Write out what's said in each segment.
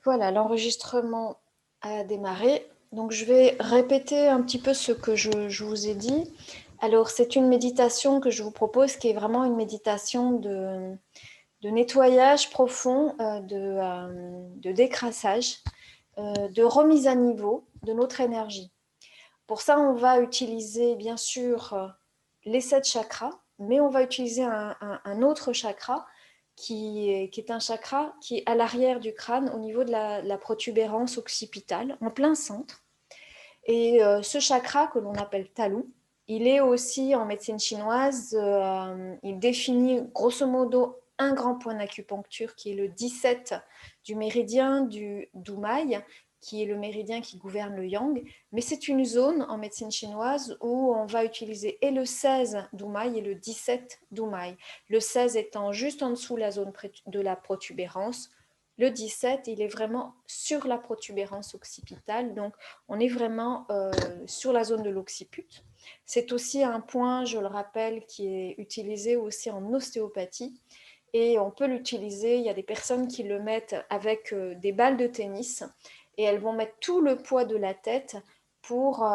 Voilà, l'enregistrement a démarré. Donc, je vais répéter un petit peu ce que je vous ai dit. Alors, c'est une méditation que je vous propose qui est vraiment une méditation de nettoyage profond, de décrassage, de remise à niveau de notre énergie. Pour ça, on va utiliser bien sûr les 7 chakras, mais on va utiliser un autre chakra qui est un chakra qui est à l'arrière du crâne au niveau de la protubérance occipitale, en plein centre. Et ce chakra que l'on appelle talou, il est aussi en médecine chinoise, il définit grosso modo un grand point d'acupuncture qui est le 17 du méridien du Doumaï, qui est le méridien qui gouverne le yang. Mais c'est une zone en médecine chinoise où on va utiliser et le 16 Doumaï et le 17 Doumaï. Le 16 étant juste en dessous de la zone de la protubérance. Le 17, il est vraiment sur la protubérance occipitale, donc on est vraiment sur la zone de l'occiput. C'est aussi un point, je le rappelle, qui est utilisé aussi en ostéopathie et on peut l'utiliser, il y a des personnes qui le mettent avec des balles de tennis et elles vont mettre tout le poids de la tête pour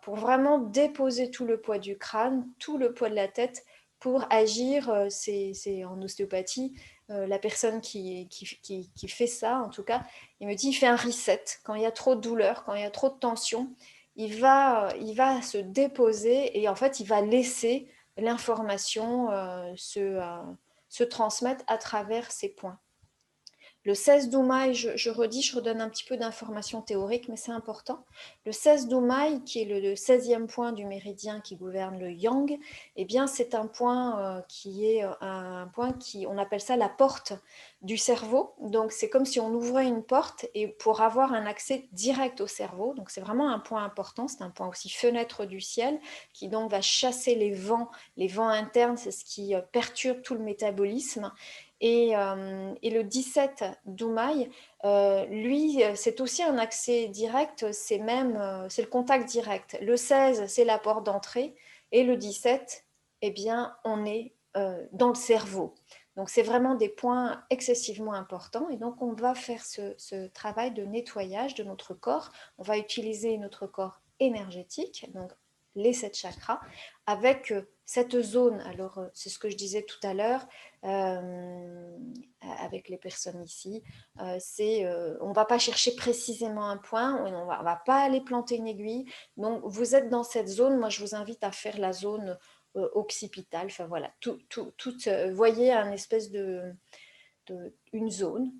vraiment déposer tout le poids du crâne, tout le poids de la tête pour agir. C'est en ostéopathie, la personne qui fait ça, en tout cas, il me dit, il fait un reset. Quand il y a trop de douleur, quand il y a trop de tension, il va se déposer et en fait, il va laisser l'information se transmettre à travers ces points. Le 16 d'Oumaï, je redis, je redonne un petit peu d'informations théoriques, mais c'est important. Le 16 d'Oumaï, qui est le 16e point du méridien qui gouverne le yang, eh bien, c'est un point qui est un point qui, on appelle ça la porte du cerveau. Donc, c'est comme si on ouvrait une porte et pour avoir un accès direct au cerveau. Donc, c'est vraiment un point important. C'est un point aussi fenêtre du ciel qui donc va chasser les vents internes. C'est ce qui perturbe tout le métabolisme. Et le 17 d'Oumaï, lui, c'est aussi un accès direct, c'est le contact direct. Le 16, c'est la porte d'entrée, et le 17, eh bien, on est dans le cerveau. Donc, c'est vraiment des points excessivement importants. Et donc, on va faire ce travail de nettoyage de notre corps. On va utiliser notre corps énergétique, donc les 7 chakras, avec cette zone. Alors, c'est ce que je disais tout à l'heure, avec les personnes ici, on ne va pas chercher précisément un point, on va pas aller planter une aiguille. Donc, vous êtes dans cette zone. Moi, je vous invite à faire la zone occipitale. Enfin, voilà, voyez un espèce une zone.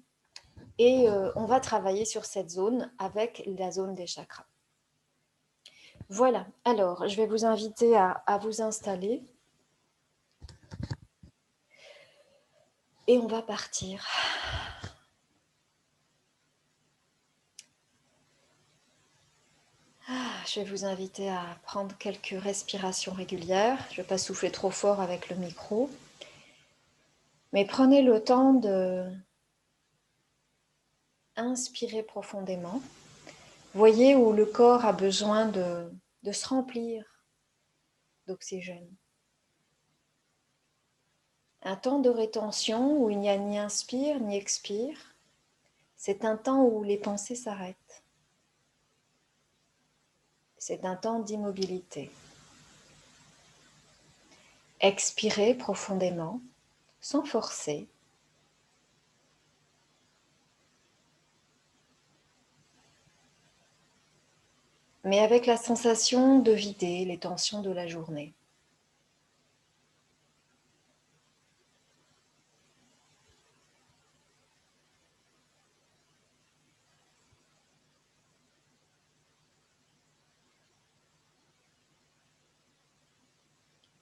Et on va travailler sur cette zone avec la zone des chakras. Voilà, alors, je vais vous inviter à vous installer. Et on va partir. Je vais vous inviter à prendre quelques respirations régulières. Je ne vais pas souffler trop fort avec le micro. Mais prenez le temps de inspirer profondément. Voyez où le corps a besoin de se remplir d'oxygène. Un temps de rétention où il n'y a ni inspire ni expire. C'est un temps où les pensées s'arrêtent. C'est un temps d'immobilité. Expirez profondément, sans forcer. Mais avec la sensation de vider les tensions de la journée.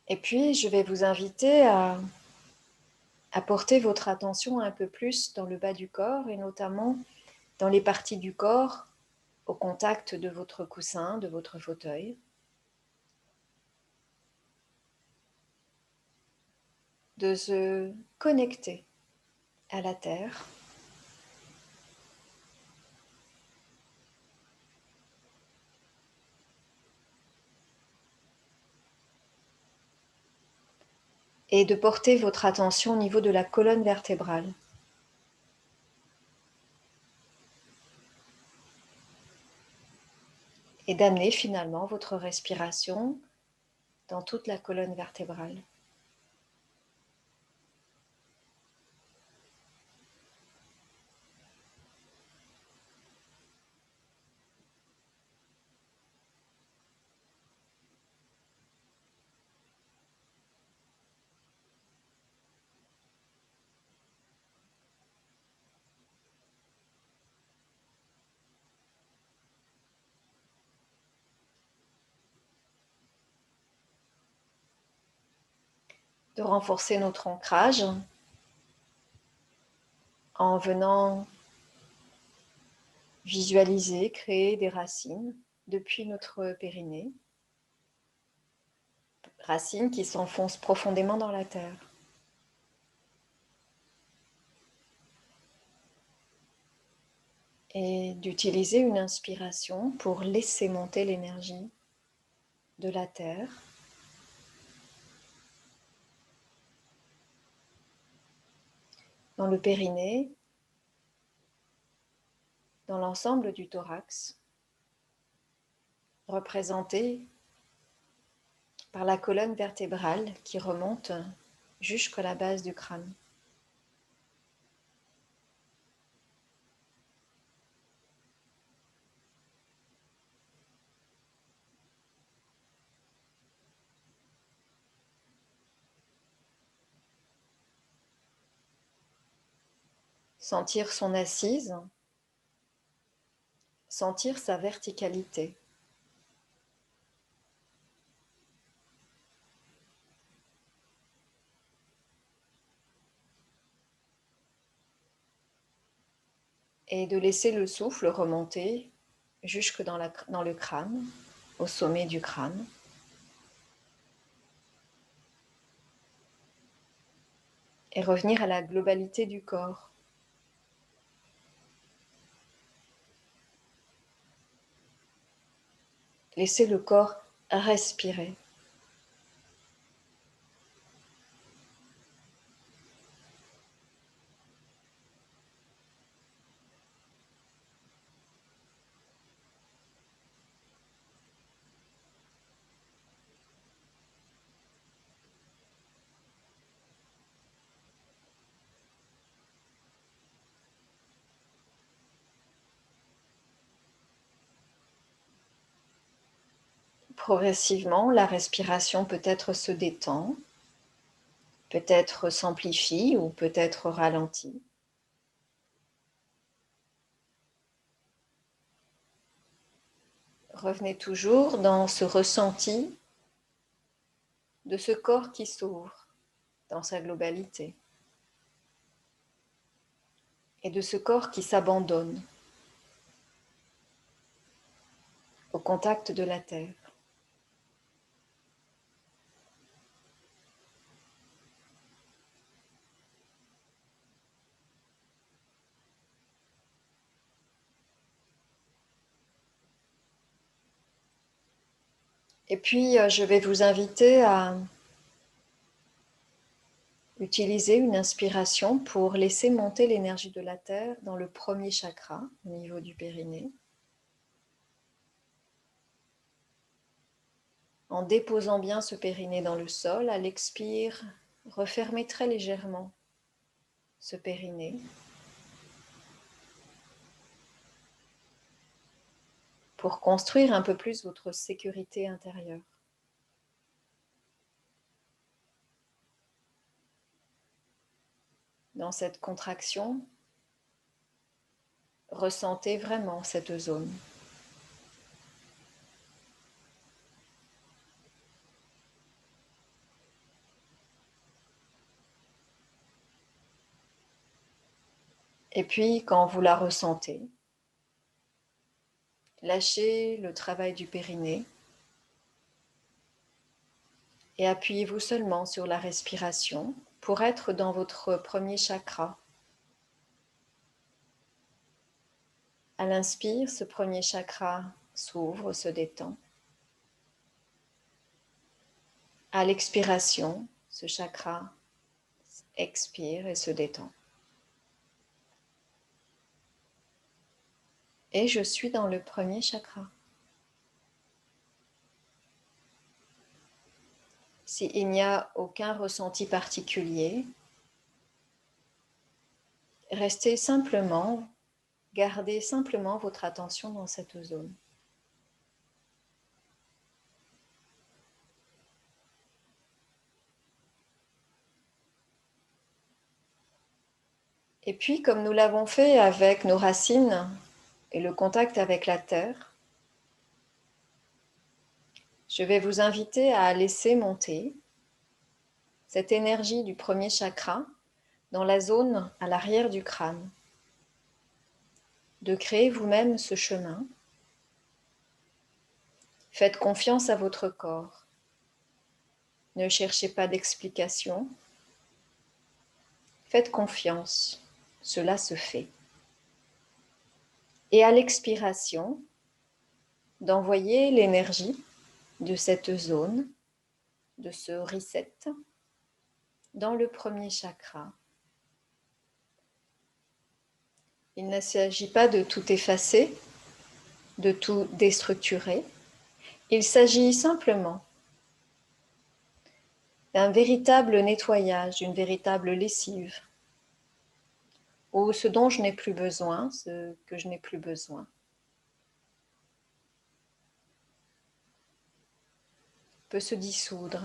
Et puis, je vais vous inviter à porter votre attention un peu plus dans le bas du corps et notamment dans les parties du corps au contact de votre coussin, de votre fauteuil. De se connecter à la terre. Et de porter votre attention au niveau de la colonne vertébrale. et d'amener finalement votre respiration dans toute la colonne vertébrale. De renforcer notre ancrage en venant visualiser, créer des racines depuis notre périnée. Racines qui s'enfoncent profondément dans la terre. Et d'utiliser une inspiration pour laisser monter l'énergie de la terre. Dans le périnée, dans l'ensemble du thorax, représenté par la colonne vertébrale qui remonte jusqu'à la base du crâne. Sentir son assise, sentir sa verticalité. Et de laisser le souffle remonter jusque dans le crâne, au sommet du crâne. Et revenir à la globalité du corps. Laisser le corps respirer. Progressivement, la respiration peut-être se détend, peut-être s'amplifie ou peut-être ralentit. Revenez toujours dans ce ressenti de ce corps qui s'ouvre dans sa globalité et de ce corps qui s'abandonne au contact de la terre. Et puis, je vais vous inviter à utiliser une inspiration pour laisser monter l'énergie de la terre dans le premier chakra, au niveau du périnée. En déposant bien ce périnée dans le sol, à l'expire, refermez très légèrement ce périnée. Pour construire un peu plus votre sécurité intérieure. Dans cette contraction, ressentez vraiment cette zone. Et puis, quand vous la ressentez, lâchez le travail du périnée et appuyez-vous seulement sur la respiration pour être dans votre premier chakra. À l'inspire, ce premier chakra s'ouvre, se détend. À l'expiration, ce chakra expire et se détend. Et je suis dans le premier chakra. S'il n'y a aucun ressenti particulier, restez simplement, gardez simplement votre attention dans cette zone. Et puis, comme nous l'avons fait avec nos racines et le contact avec la terre, je vais vous inviter à laisser monter cette énergie du premier chakra dans la zone à l'arrière du crâne, de créer vous-même ce chemin. Faites confiance à votre corps. Ne cherchez pas d'explication. Faites confiance, cela se fait. Et à l'expiration, d'envoyer l'énergie de cette zone, de ce reset, dans le premier chakra. Il ne s'agit pas de tout effacer, de tout déstructurer. Il s'agit simplement d'un véritable nettoyage, d'une véritable lessive, ou ce dont je n'ai plus besoin, ce que je n'ai plus besoin. Peut se dissoudre.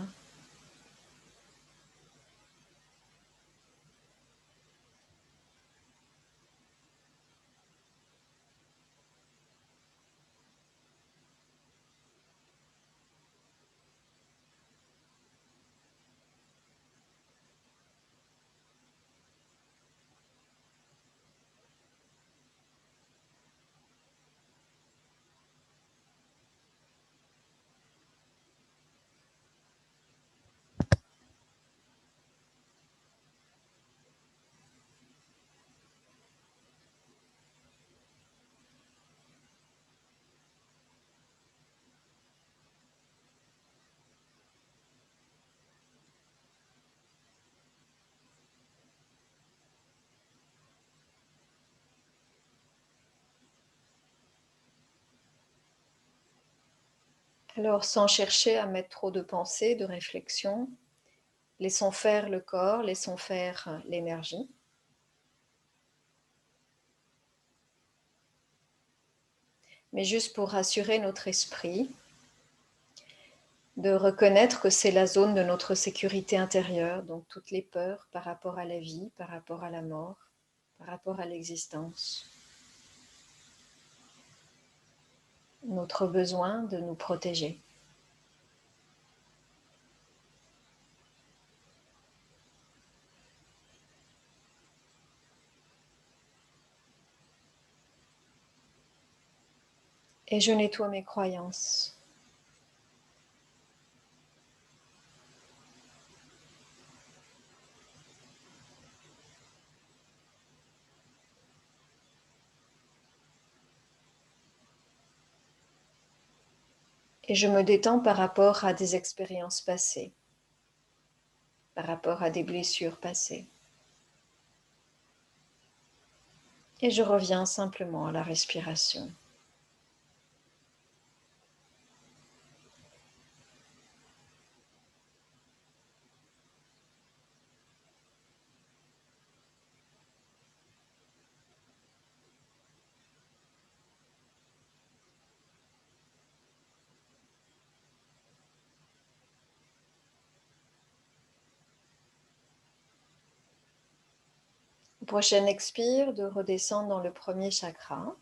Alors, sans chercher à mettre trop de pensée, de réflexion, laissons faire le corps, laissons faire l'énergie. Mais juste pour rassurer notre esprit, de reconnaître que c'est la zone de notre sécurité intérieure, donc toutes les peurs par rapport à la vie, par rapport à la mort, par rapport à l'existence. Notre besoin de nous protéger. Et je nettoie mes croyances. Et je me détends par rapport à des expériences passées, par rapport à des blessures passées. Et je reviens simplement à la respiration. Prochaine expire, de redescendre dans le premier chakra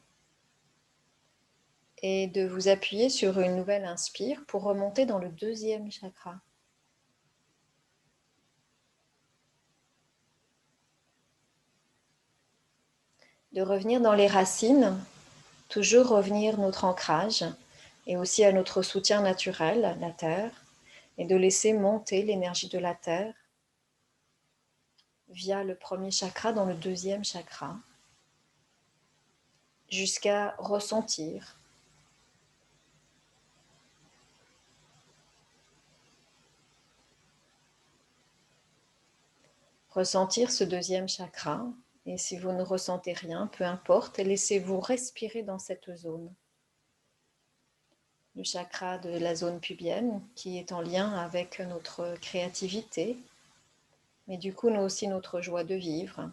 et de vous appuyer sur une nouvelle inspire pour remonter dans le deuxième chakra. De revenir dans les racines, toujours revenir notre ancrage et aussi à notre soutien naturel, la terre, et de laisser monter l'énergie de la terre via le premier chakra dans le deuxième chakra, jusqu'à ressentir ce deuxième chakra. Et si vous ne ressentez rien, peu importe, laissez-vous respirer dans cette zone. le chakra de la zone pubienne qui est en lien avec notre créativité, mais du coup nous aussi notre joie de vivre,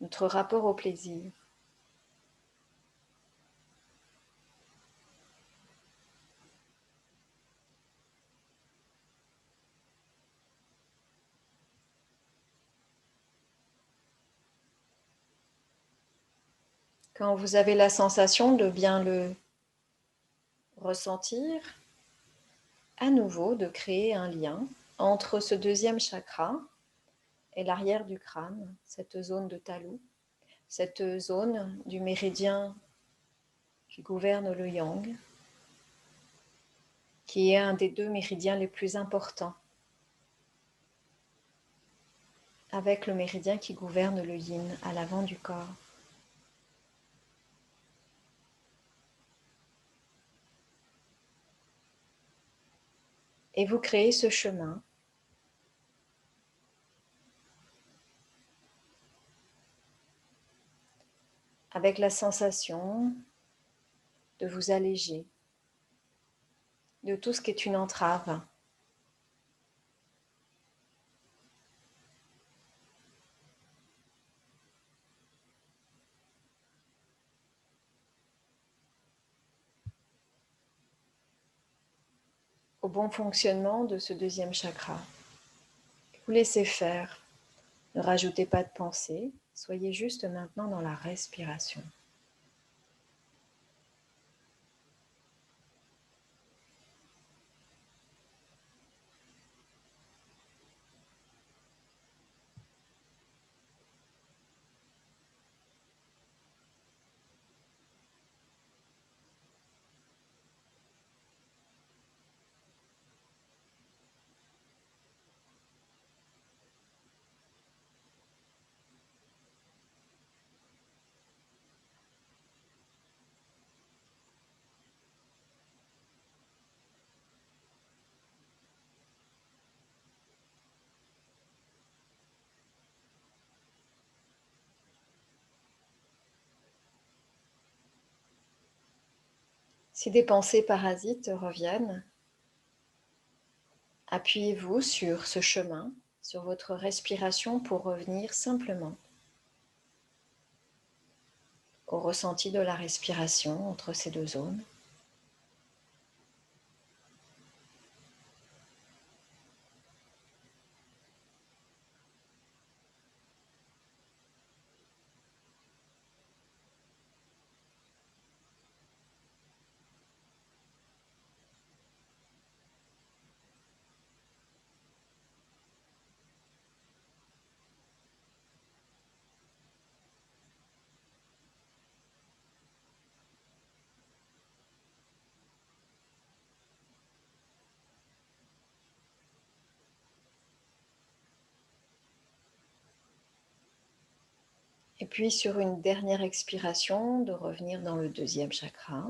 notre rapport au plaisir. Quand vous avez la sensation de bien le ressentir, à nouveau de créer un lien entre ce deuxième chakra et l'arrière du crâne, cette zone de talou, cette zone du méridien qui gouverne le yang, qui est un des deux méridiens les plus importants, avec le méridien qui gouverne le yin à l'avant du corps. Et vous créez ce chemin avec la sensation de vous alléger de tout ce qui est une entrave. Au bon fonctionnement de ce deuxième chakra. Vous laissez faire, ne rajoutez pas de pensée, soyez juste maintenant dans la respiration. Si des pensées parasites reviennent, appuyez-vous sur ce chemin, sur votre respiration pour revenir simplement au ressenti de la respiration entre ces deux zones. Et puis sur une dernière expiration, de revenir dans le deuxième chakra,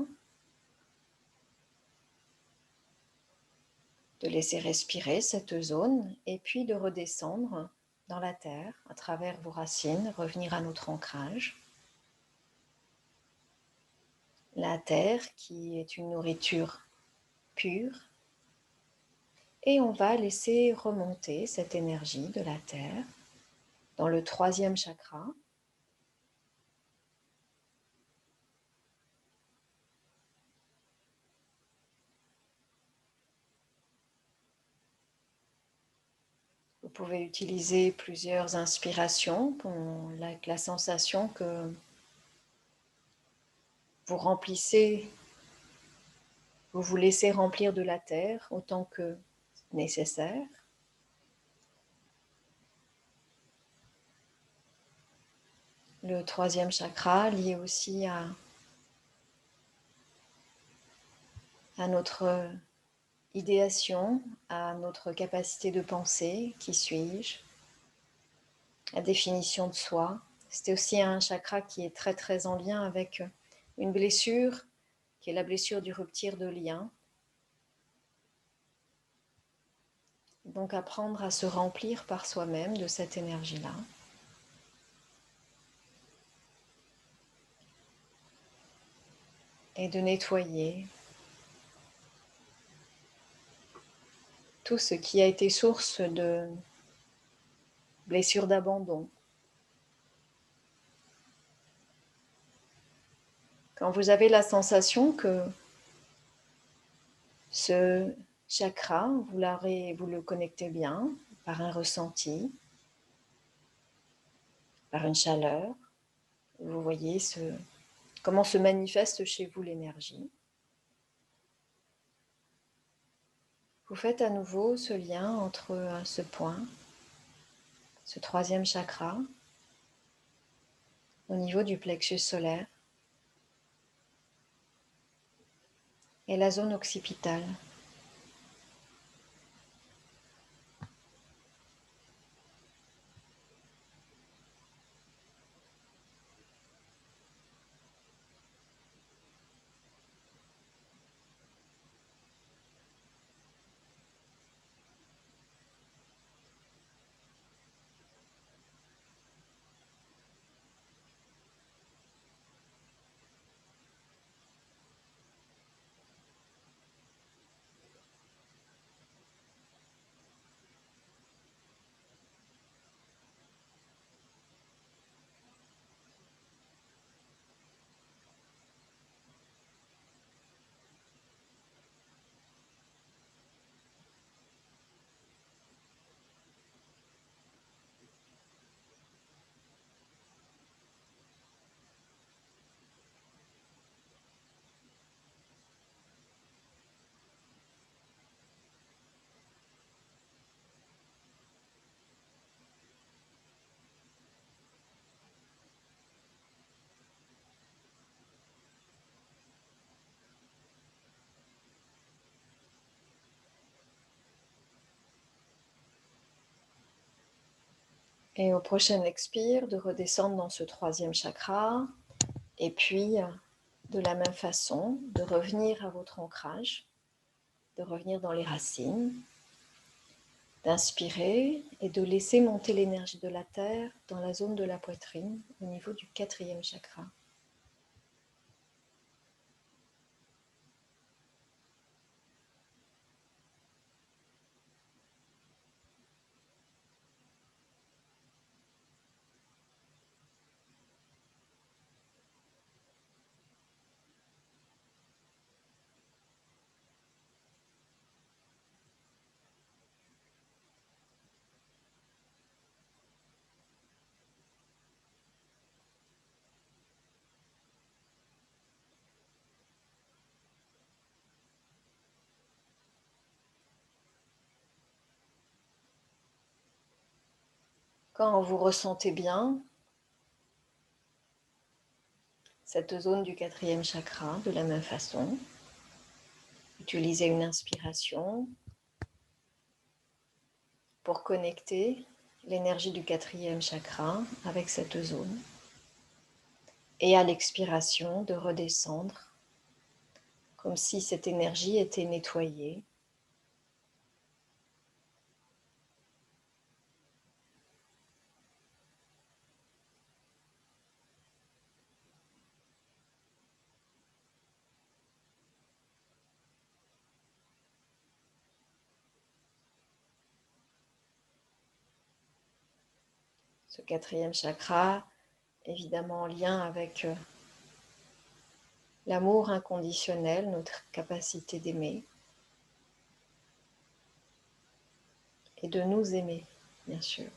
de laisser respirer cette zone et puis de redescendre dans la terre à travers vos racines, revenir à notre ancrage. La terre qui est une nourriture pure et on va laisser remonter cette énergie de la terre dans le troisième chakra. Vous pouvez utiliser plusieurs inspirations avec la sensation que vous remplissez, vous vous laissez remplir de la terre autant que nécessaire. Le troisième chakra lié aussi à notre idéation, à notre capacité de penser, qui suis-je, la définition de soi. C'est aussi un chakra qui est très très en lien avec une blessure, qui est la blessure du rupture de lien. Donc apprendre à se remplir par soi-même de cette énergie-là. et de nettoyer tout ce qui a été source de blessures d'abandon. Quand vous avez la sensation que ce chakra, vous le connectez bien par un ressenti, par une chaleur, vous voyez comment se manifeste chez vous l'énergie. Vous faites à nouveau ce lien entre ce point, ce troisième chakra, au niveau du plexus solaire, et la zone occipitale. Et au prochain expire, de redescendre dans ce troisième chakra, et puis de la même façon, de revenir à votre ancrage, de revenir dans les racines, d'inspirer et de laisser monter l'énergie de la terre dans la zone de la poitrine, au niveau du quatrième chakra. Quand vous ressentez bien cette zone du quatrième chakra, de la même façon, utilisez une inspiration pour connecter l'énergie du quatrième chakra avec cette zone. Et à l'expiration, de redescendre, comme si cette énergie était nettoyée. Ce quatrième chakra, évidemment en lien avec l'amour inconditionnel, notre capacité d'aimer et de nous aimer, bien sûr.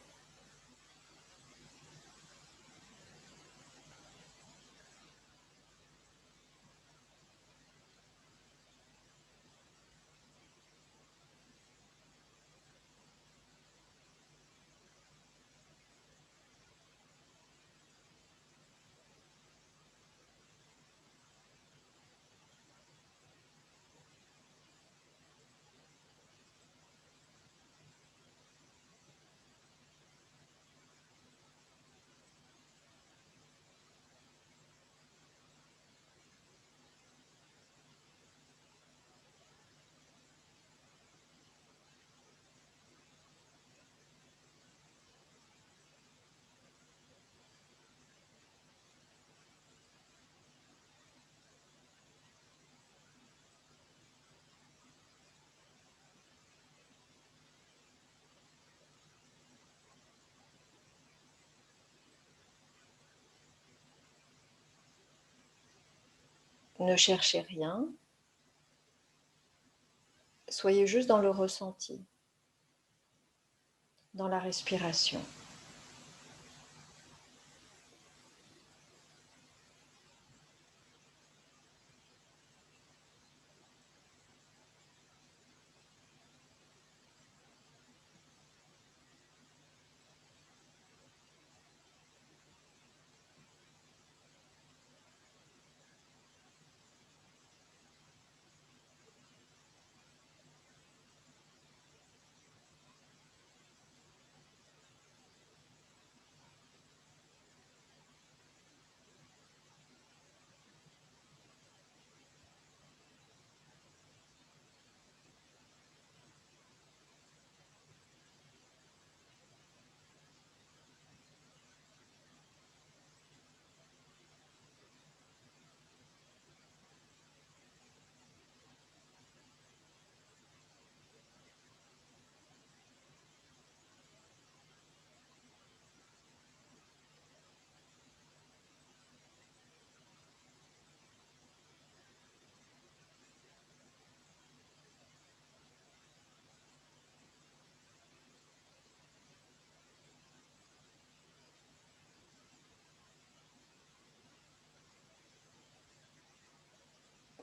Ne cherchez rien, soyez juste dans le ressenti, dans la respiration.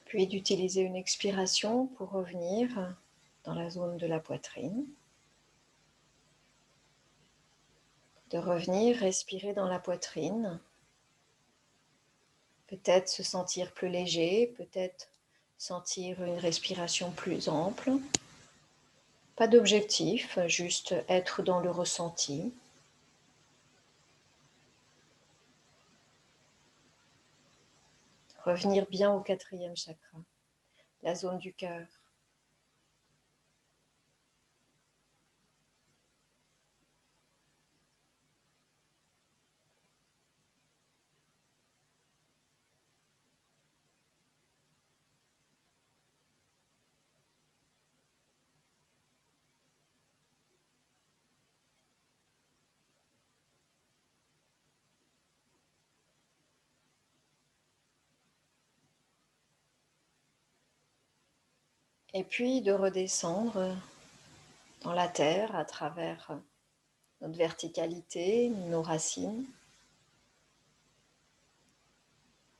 Puis d'utiliser une expiration pour revenir dans la zone de la poitrine. De revenir respirer dans la poitrine. Peut-être se sentir plus léger, peut-être sentir une respiration plus ample. Pas d'objectif, juste être dans le ressenti. Revenir bien au 4e chakra, la zone du cœur. Et puis de redescendre dans la terre à travers notre verticalité, nos racines.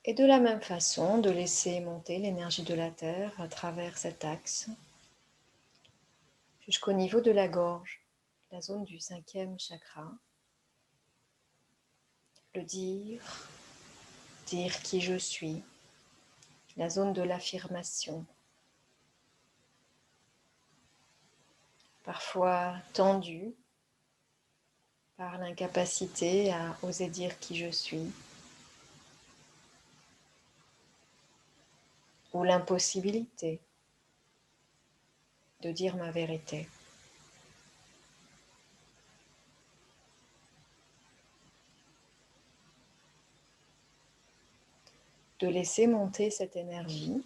Et de la même façon, de laisser monter l'énergie de la terre à travers cet axe jusqu'au niveau de la gorge, la zone du 5e chakra. Le dire qui je suis, la zone de l'affirmation. Parfois tendue par l'incapacité à oser dire qui je suis, ou l'impossibilité de dire ma vérité. De laisser monter cette énergie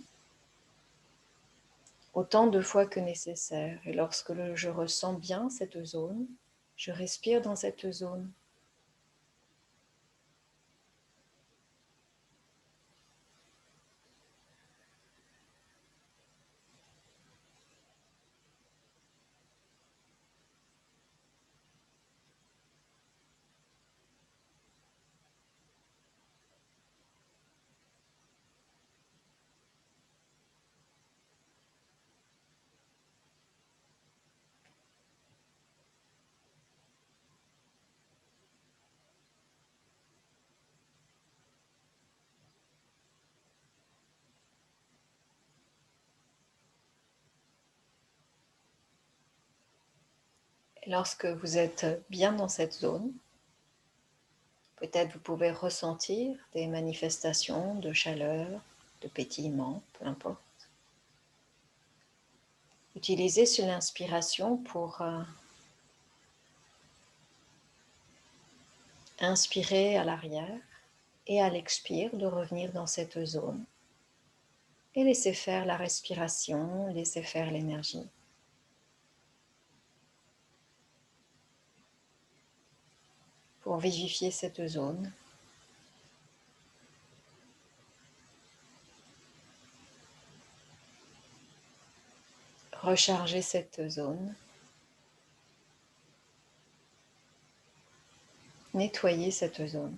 autant de fois que nécessaire. Et lorsque je ressens bien cette zone, je respire dans cette zone. Et lorsque vous êtes bien dans cette zone, peut-être vous pouvez ressentir des manifestations de chaleur, de pétillement, peu importe. Utilisez sur l'inspiration pour inspirer à l'arrière et à l'expire de revenir dans cette zone. Et laissez faire la respiration, laissez faire l'énergie. Pour vivifier cette zone. recharger cette zone, nettoyer cette zone.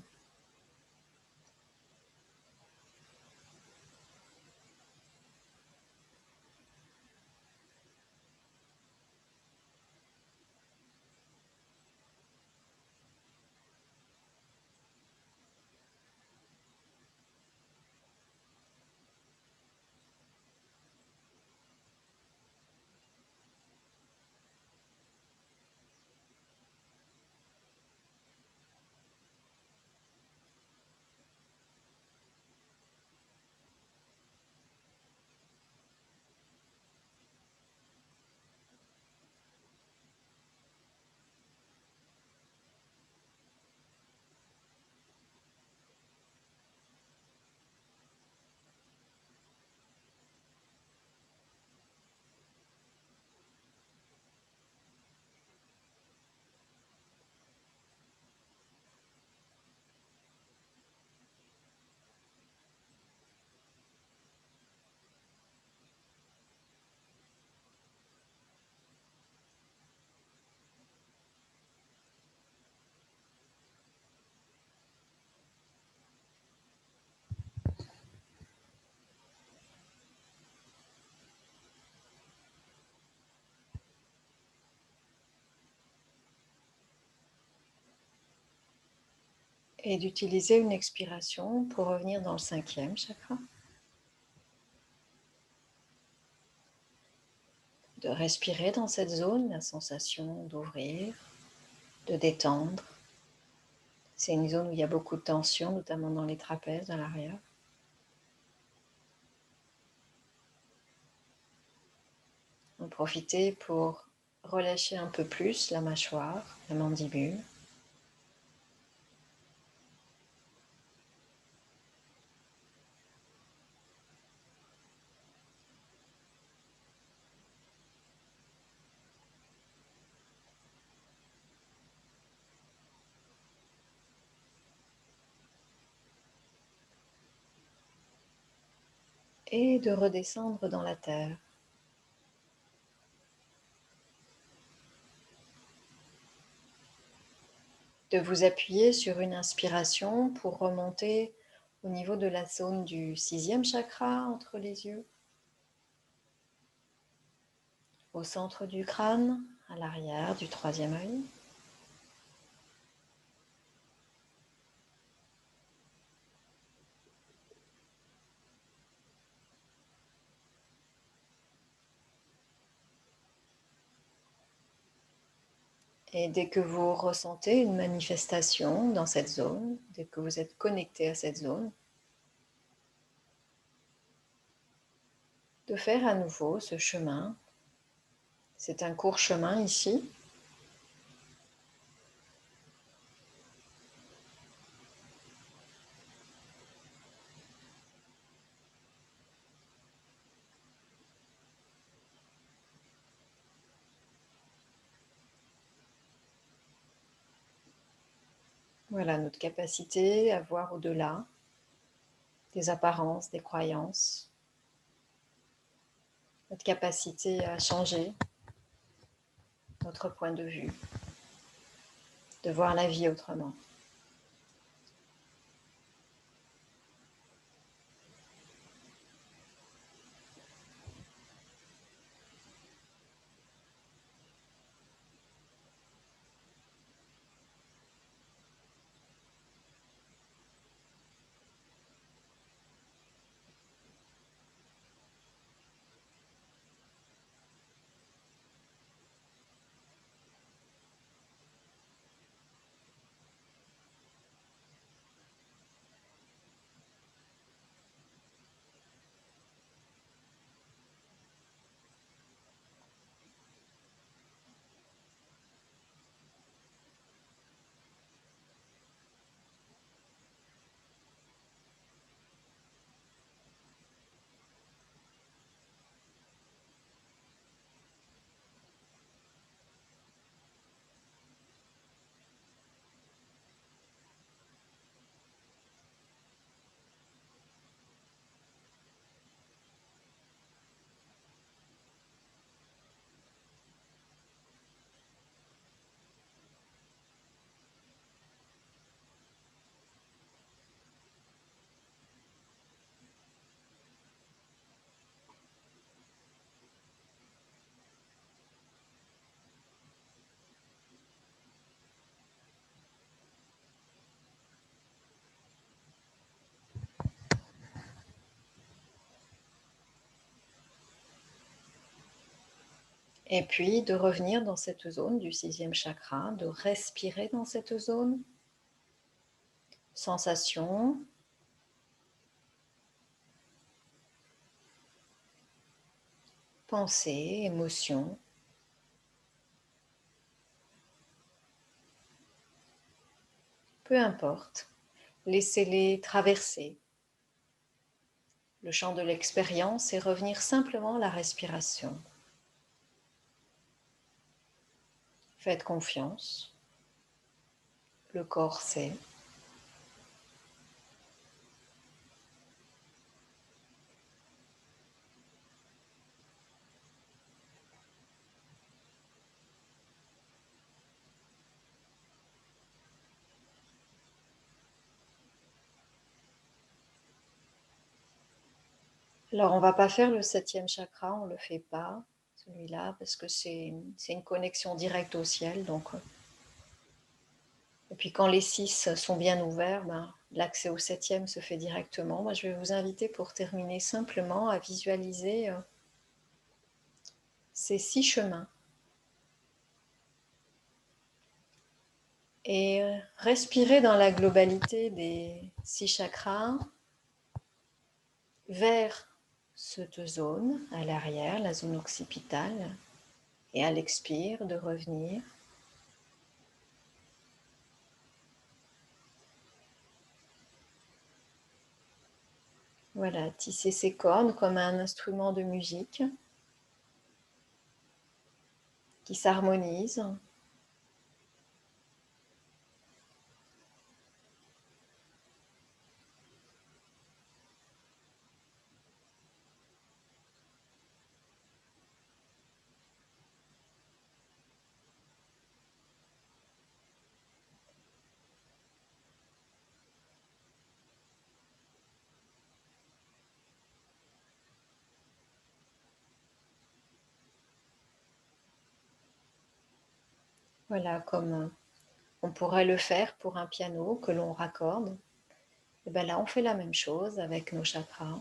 Et d'utiliser une expiration pour revenir dans le 5e chakra. De respirer dans cette zone, la sensation d'ouvrir, de détendre. C'est une zone où il y a beaucoup de tension, notamment dans les trapèzes à l'arrière. En profiter pour relâcher un peu plus la mâchoire, la mandibule. Et de redescendre dans la terre. De vous appuyer sur une inspiration pour remonter au niveau de la zone du 6e chakra entre les yeux, au centre du crâne, à l'arrière du 3e œil. Et dès que vous ressentez une manifestation dans cette zone, dès que vous êtes connecté à cette zone, de faire à nouveau ce chemin. C'est un court chemin ici. Voilà notre capacité à voir au-delà des apparences, des croyances, notre capacité à changer notre point de vue, de voir la vie autrement. Et puis de revenir dans cette zone du 6e chakra, de respirer dans cette zone. Sensation. Pensée, émotion. Peu importe. Laissez-les traverser le champ de l'expérience et revenir simplement à la respiration. Faites confiance. Le corps sait. Alors, on ne va pas faire le 7e chakra, on ne le fait pas, celui-là, parce que c'est une connexion directe au ciel. Donc, et puis quand les 6 sont bien ouverts, l'accès au 7e se fait directement. Moi, je vais vous inviter pour terminer simplement à visualiser ces 6 chemins. Et respirer dans la globalité des 6 chakras vers cette zone à l'arrière, la zone occipitale, et à l'expire de revenir. Voilà, tisser ses cordes comme un instrument de musique qui s'harmonise. Voilà, comme on pourrait le faire pour un piano que l'on raccorde. Et bien là, on fait la même chose avec nos chakras.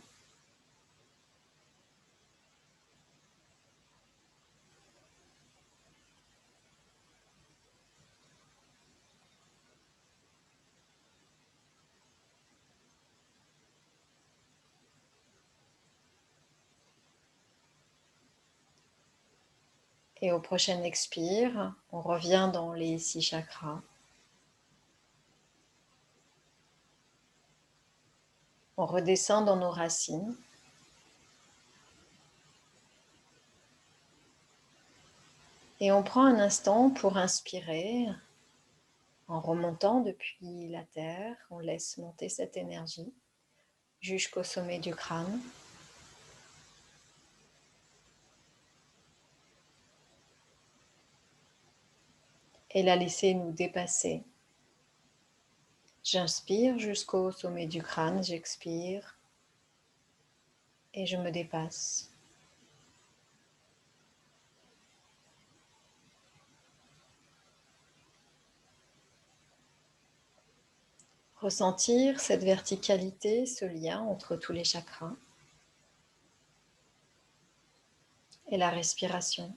Et au prochain expire, on revient dans les 6 chakras. On redescend dans nos racines. Et on prend un instant pour inspirer. En remontant depuis la terre, on laisse monter cette énergie jusqu'au sommet du crâne. Et la laisser nous dépasser. J'inspire jusqu'au sommet du crâne, j'expire et je me dépasse. Ressentir cette verticalité, ce lien entre tous les chakras et la respiration.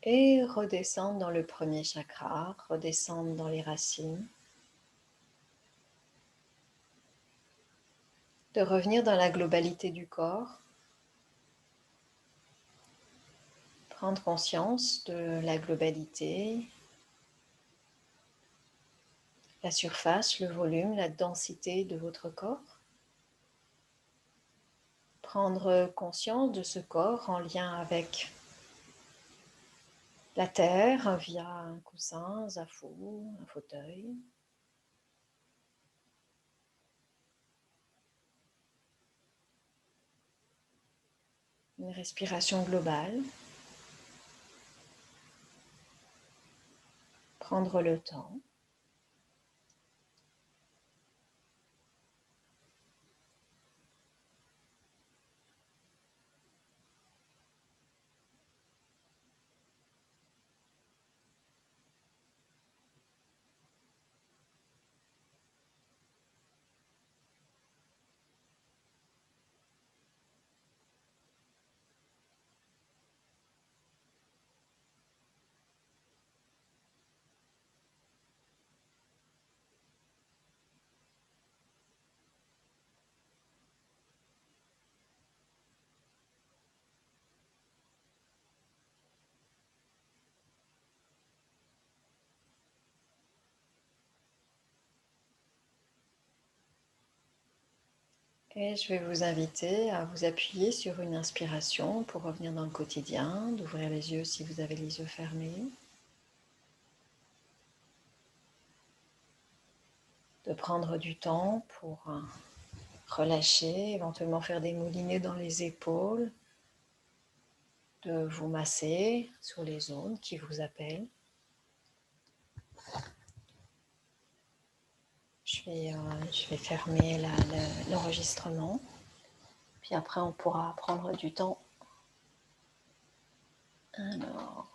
et redescendre dans le premier chakra, redescendre dans les racines, de revenir dans la globalité du corps, prendre conscience de la globalité, la surface, le volume, la densité de votre corps. Prendre conscience de ce corps en lien avec la terre via un coussin, un zafou, un fauteuil. Une respiration globale. Prendre le temps. Et je vais vous inviter à vous appuyer sur une inspiration pour revenir dans le quotidien, d'ouvrir les yeux si vous avez les yeux fermés, de prendre du temps pour relâcher, éventuellement faire des moulinets dans les épaules, de vous masser sur les zones qui vous appellent. Je vais fermer l'enregistrement, puis après on pourra prendre du temps. Alors,